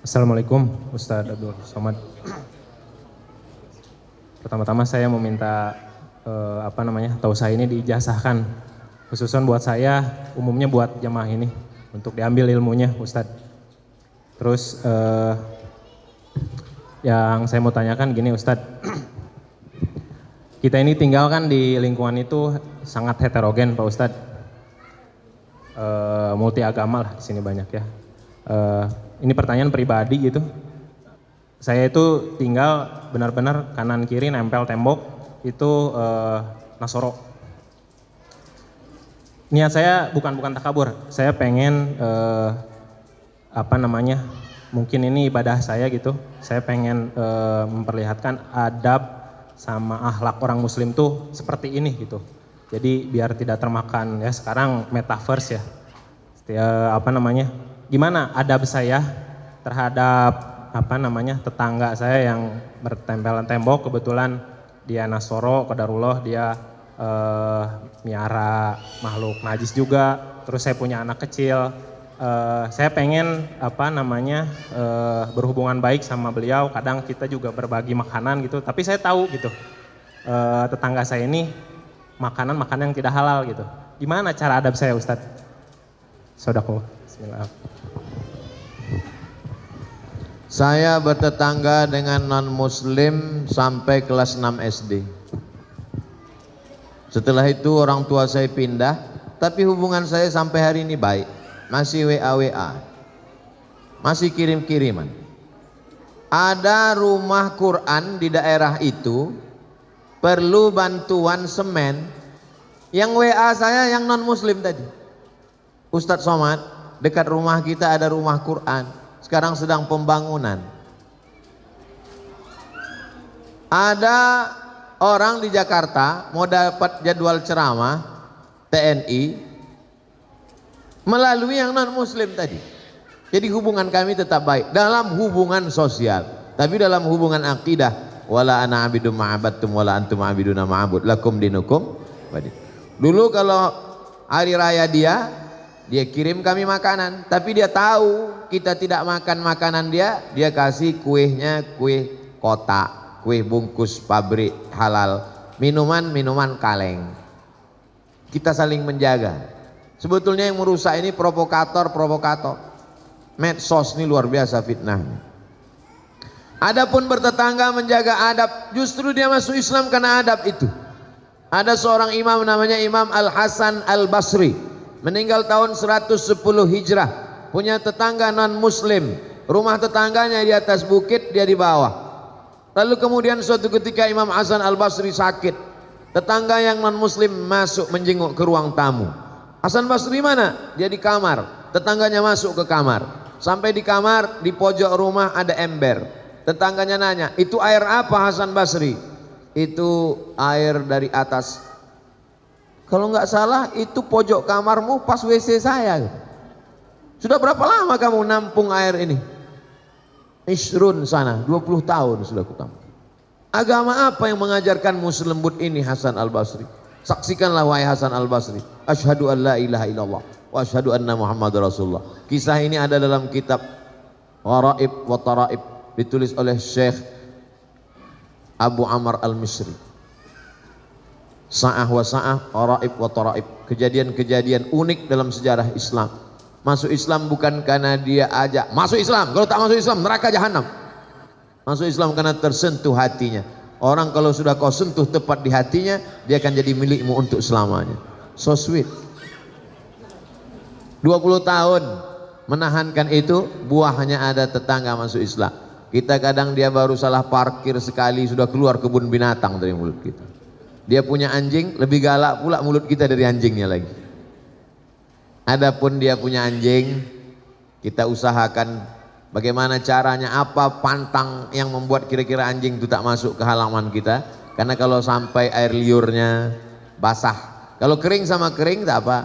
Assalamualaikum Ustadz Abdul Somad. Pertama-tama saya meminta tausiah ini diijazahkan khususan buat saya, umumnya buat jamaah ini untuk diambil ilmunya Ustadz. Terus yang saya mau tanyakan gini Ustadz, kita ini tinggal kan di lingkungan itu sangat heterogen Pak Ustadz, multi agama lah di sini banyak ya. Ini pertanyaan pribadi gitu. Saya itu tinggal benar-benar kanan kiri nempel tembok itu Nasoro. Niat saya bukan takabur. Saya pengen mungkin ini ibadah saya gitu. Saya pengen memperlihatkan adab sama akhlak orang Muslim tuh seperti ini gitu. Jadi biar tidak termakan ya sekarang metaverse ya. Gimana adab saya terhadap tetangga saya yang bertempelan tembok, kebetulan dia Nasoro, qadarullah dia miara makhluk najis juga. Terus saya punya anak kecil, saya pengen berhubungan baik sama beliau. Kadang kita juga berbagi makanan gitu, tapi saya tahu gitu tetangga saya ini makanan yang tidak halal gitu. Gimana cara adab saya Ustadz? Sodako. Bismillah. Saya bertetangga dengan non-muslim sampai kelas 6 SD. Setelah itu orang tua saya pindah, tapi hubungan saya sampai hari ini baik. Masih WA, masih kirim-kiriman. Ada rumah Quran di daerah itu, perlu bantuan semen. Yang WA saya yang non-muslim tadi. Ustadz Somad, dekat rumah kita ada rumah Quran, sekarang sedang pembangunan. Ada orang di Jakarta mau dapat jadwal ceramah TNI melalui yang non muslim tadi. Jadi hubungan kami tetap baik dalam hubungan sosial, tapi dalam hubungan akidah, wala ana abidum ma'abattum wala antum abiduna ma'abud lakum dinukum wadi. Dulu kalau hari raya dia kirim kami makanan, tapi dia tahu kita tidak makan makanan dia kasih kuehnya kue kotak, kue bungkus pabrik halal, minuman kaleng. Kita saling menjaga. Sebetulnya yang merusak ini provokator. Medsos ini luar biasa fitnahnya. Adapun bertetangga menjaga adab, justru dia masuk Islam karena adab itu. Ada seorang imam namanya Imam Al-Hasan Al-Basri, meninggal tahun 110 Hijrah, punya tetangga non muslim. Rumah tetangganya di atas bukit, dia di bawah. Lalu kemudian suatu ketika Imam Hasan Al-Basri sakit. Tetangga yang non muslim masuk menjenguk ke ruang tamu. Hasan Basri mana? Dia di kamar. Tetangganya masuk ke kamar. Sampai di kamar, di pojok rumah ada ember. Tetangganya nanya, itu air apa Hasan Basri? Itu air dari atas. Kalau nggak salah itu pojok kamarmu pas WC saya. Sudah berapa lama kamu nampung air ini? Isrun sana, 20 tahun sudah kutampung. Agama apa yang mengajarkanmu selembut ini Hasan Al-Basri? Saksikanlah wahai Hasan Al-Basri. Asyhadu an la ilaha illallah wa asyhadu anna Muhammadar Rasulullah. Kisah ini ada dalam kitab Gharaib wa Taraib, ditulis oleh Syekh Abu Amr Al-Misri. Sa'ah wa sa'ah, Gharaib wa Taraib. Kejadian-kejadian unik dalam sejarah Islam. Masuk Islam bukan karena dia ajak masuk Islam, kalau tak masuk Islam neraka jahanam. Masuk Islam karena tersentuh hatinya. Orang kalau sudah kau sentuh tepat di hatinya, dia akan jadi milikmu untuk selamanya. So sweet. 20 tahun menahankan itu, buahnya ada tetangga masuk Islam. Kita kadang dia baru salah parkir sekali sudah keluar kebun binatang dari mulut kita. Dia punya anjing, lebih galak pula mulut kita dari anjingnya lagi. Adapun dia punya anjing, kita usahakan bagaimana caranya, apa pantang yang membuat kira-kira anjing itu tak masuk ke halaman kita. Karena kalau sampai air liurnya basah, kalau kering sama kering tak apa,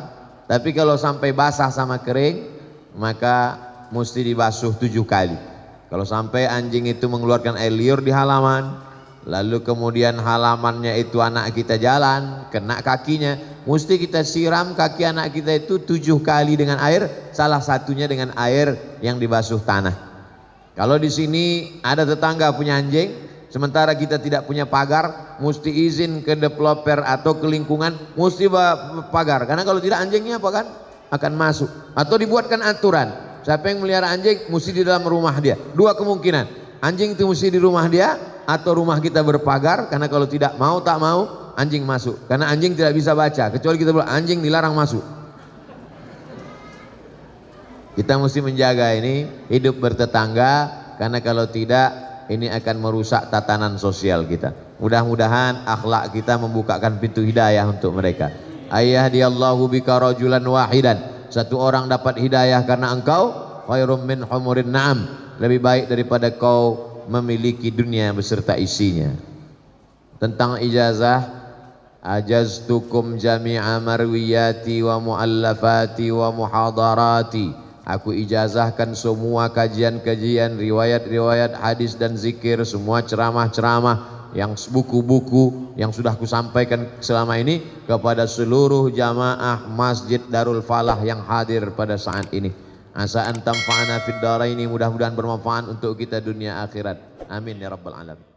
tapi kalau sampai basah sama kering maka mesti dibasuh 7 kali. Kalau sampai anjing itu mengeluarkan air liur di halaman, lalu kemudian halamannya itu anak kita jalan kena kakinya, mesti kita siram kaki anak kita itu 7 kali dengan air, salah satunya dengan air yang dibasuh tanah. Kalau di sini ada tetangga punya anjing, sementara kita tidak punya pagar, mesti izin ke developer atau ke lingkungan, mesti pagar. Karena kalau tidak anjingnya apa kan? Akan masuk. Atau dibuatkan aturan, siapa yang melihara anjing mesti di dalam rumah dia. Dua kemungkinan, anjing itu mesti di rumah dia atau rumah kita berpagar. Karena kalau tidak mau tak mau anjing masuk. Karena anjing tidak bisa baca, kecuali kita bilang anjing dilarang masuk. Kita mesti menjaga ini hidup bertetangga, karena kalau tidak ini akan merusak tatanan sosial kita. Mudah-mudahan akhlak kita membukakan pintu hidayah untuk mereka. Ayyahdiyallahu bika rajulan wahidan, satu orang dapat hidayah karena engkau, khairum min humurin na'am, lebih baik daripada kau memiliki dunia beserta isinya. Tentang ijazah, ajaztukum jami'a marwiyati wa muallafati wa muhadarati, aku ijazahkan semua kajian-kajian, riwayat-riwayat hadis dan zikir, semua ceramah-ceramah, yang buku-buku yang sudah kusampaikan selama ini kepada seluruh jamaah Masjid Darul Falah yang hadir pada saat ini. Asa an tanfa'ana fid dharaini, mudah-mudahan bermanfaat untuk kita dunia akhirat. Amin ya rabbal alamin.